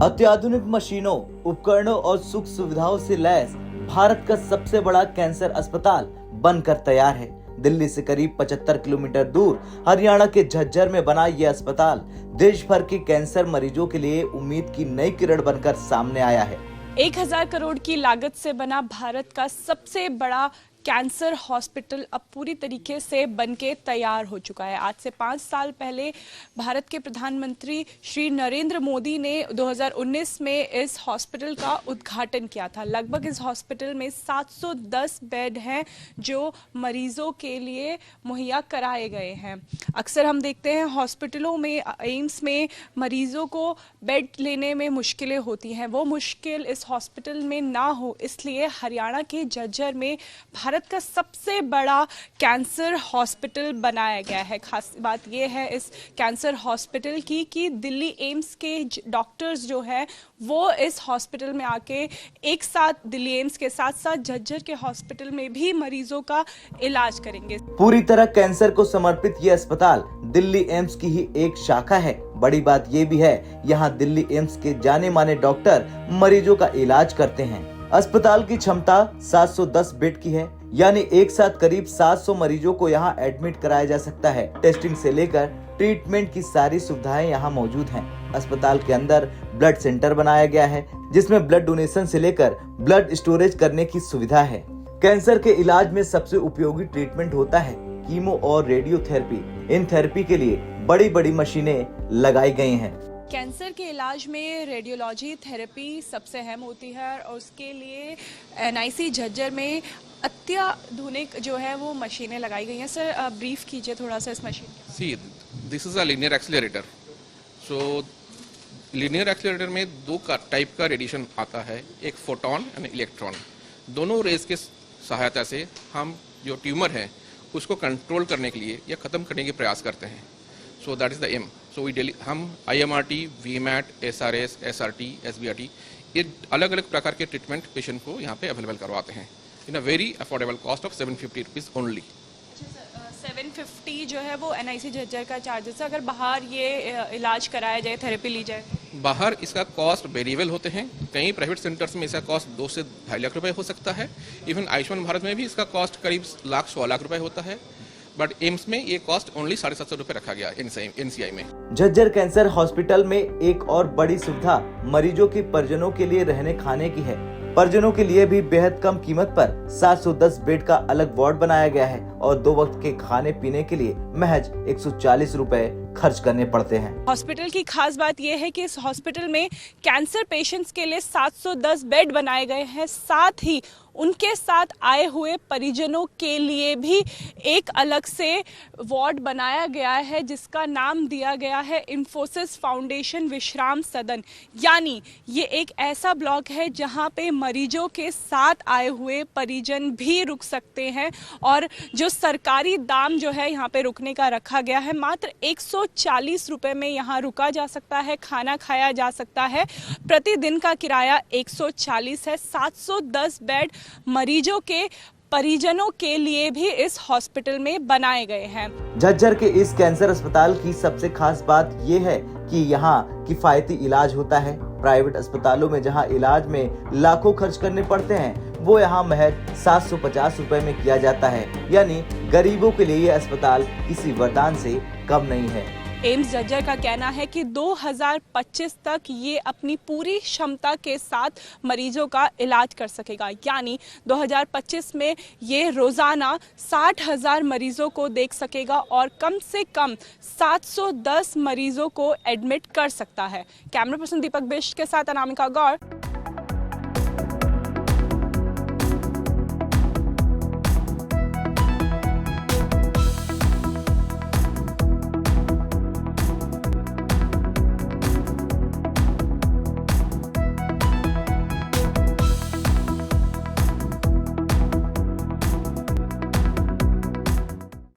अत्याधुनिक मशीनों, उपकरणों और सुख सुविधाओं से लैस भारत का सबसे बड़ा कैंसर अस्पताल बनकर तैयार है। दिल्ली से करीब 75 किलोमीटर दूर हरियाणा के झज्जर में बना यह अस्पताल देश भर के कैंसर मरीजों के लिए उम्मीद की नई किरण बनकर सामने आया है। 1000 करोड़ की लागत से बना भारत का सबसे बड़ा कैंसर हॉस्पिटल अब पूरी तरीके से बनके तैयार हो चुका है। आज से 5 साल पहले भारत के प्रधानमंत्री श्री नरेंद्र मोदी ने 2019 में इस हॉस्पिटल का उद्घाटन किया था। लगभग इस हॉस्पिटल में 710 बेड हैं जो मरीजों के लिए मुहैया कराए गए हैं। अक्सर हम देखते हैं हॉस्पिटलों में, एम्स में मरीजों को बेड लेने में मुश्किलें होती हैं। वो मुश्किल इस हॉस्पिटल में ना हो, इसलिए हरियाणा के झज्जर में भारत का सबसे बड़ा कैंसर हॉस्पिटल बनाया गया है। खास बात यह है इस कैंसर हॉस्पिटल की कि दिल्ली एम्स के डॉक्टर्स जो है वो इस हॉस्पिटल में आके एक साथ दिल्ली एम्स के साथ साथ झज्जर के हॉस्पिटल में भी मरीजों का इलाज करेंगे। पूरी तरह कैंसर को समर्पित ये अस्पताल दिल्ली एम्स की ही एक शाखा है। बड़ी बात ये भी है, यहाँ दिल्ली एम्स के जाने माने डॉक्टर मरीजों का इलाज करते हैं। अस्पताल की क्षमता 710 बेड की है, यानी एक साथ करीब 700 मरीजों को यहाँ एडमिट कराया जा सकता है। टेस्टिंग से लेकर ट्रीटमेंट की सारी सुविधाएं यहाँ मौजूद हैं। अस्पताल के अंदर ब्लड सेंटर बनाया गया है, जिसमें ब्लड डोनेशन से लेकर ब्लड स्टोरेज करने की सुविधा है। कैंसर के इलाज में सबसे उपयोगी ट्रीटमेंट होता है कीमो और रेडियोथेरेपी। इन थेरेपी के लिए बड़ी बड़ी मशीनें लगाई गई हैं। कैंसर के इलाज में रेडियोलॉजी थेरेपी सबसे अहम होती है और उसके लिए एनआईसी झज्जर में अत्याधुनिक जो है वो मशीनें लगाई गई हैं। सर ब्रीफ कीजिए थोड़ा सा इस मशीन के। See this is a linear accelerator. So linear accelerator में दो टाइप का रेडिएशन आता है, एक फोटोन एंड इलेक्ट्रॉन। दोनों रेज के सहायता से हम जो ट्यूमर है उसको कंट्रोल करने के लिए या ख़त्म करने के प्रयास करते हैं। So that is the aim. So हम IMRT, VMAT, SRS, SRT, SBRT ये अलग अलग प्रकार के ट्रीटमेंट पेशेंट को यहाँ पे अवेलेबल करवाते हैं in a very affordable cost of 750 rupees only. 750 जो है वो एनआईसी झज्जर का चार्जेस है। अगर बाहर ये इलाज कराया जाए, थेरेपी ली जाए, बाहर इसका कॉस्ट वेरिएबल होते हैं। कई प्राइवेट सेंटर्स में इसका कॉस्ट 2 से 2.5 लाख रुपए हो सकता है। इवन आयुष्मान भारत में भी इसका कॉस्ट करीब लाख 1.25 लाख रुपए होता है, बट एम्स में ये कॉस्ट ओनली 750 रुपए रखा गया NCI में। झज्जर कैंसर हॉस्पिटल में एक और बड़ी सुविधा मरीजों के परिजनों के लिए रहने खाने की है। परिजनों के लिए भी बेहद कम कीमत पर 710 बेड का अलग वार्ड बनाया गया है और 2 वक्त के खाने पीने के लिए महज 140 रुपए खर्च करने पड़ते हैं। हॉस्पिटल की खास बात यह है कि इस हॉस्पिटल में कैंसर पेशेंट्स के लिए 710 बेड बनाए गए हैं। साथ ही उनके साथ आए हुए परिजनों के लिए भी एक अलग से वार्ड बनाया गया है, जिसका नाम दिया गया है इंफोसिस फाउंडेशन विश्राम सदन। यानी ये एक ऐसा ब्लॉक है जहां पे मरीजों के साथ आए हुए परिजन भी रुक सकते हैं और जो सरकारी दाम जो है यहाँ पे रुकने का रखा गया है, मात्र 140 रुपए में यहाँ रुका जा सकता है, खाना खाया जा सकता है। प्रतिदिन का किराया 140 है। 710 बेड मरीजों के परिजनों के लिए भी इस हॉस्पिटल में बनाए गए हैं। झज्जर के इस कैंसर अस्पताल की सबसे खास बात ये है कि यहाँ किफायती इलाज होता है। प्राइवेट अस्पतालों में जहाँ इलाज में लाखों खर्च करने पड़ते हैं, वो यहाँ महज 750 रुपए में किया जाता है। यानी गरीबों के लिए ये अस्पताल किसी वरदान से कम नहीं है। एम्स झज्जर का कहना है कि 2025 तक ये अपनी पूरी क्षमता के साथ मरीजों का इलाज कर सकेगा। यानी 2025 में ये रोजाना 60,000 मरीजों को देख सकेगा और कम से कम 710 मरीजों को एडमिट कर सकता है। कैमरा पर्सन दीपक बिष्ट के साथ अनामिका गौर।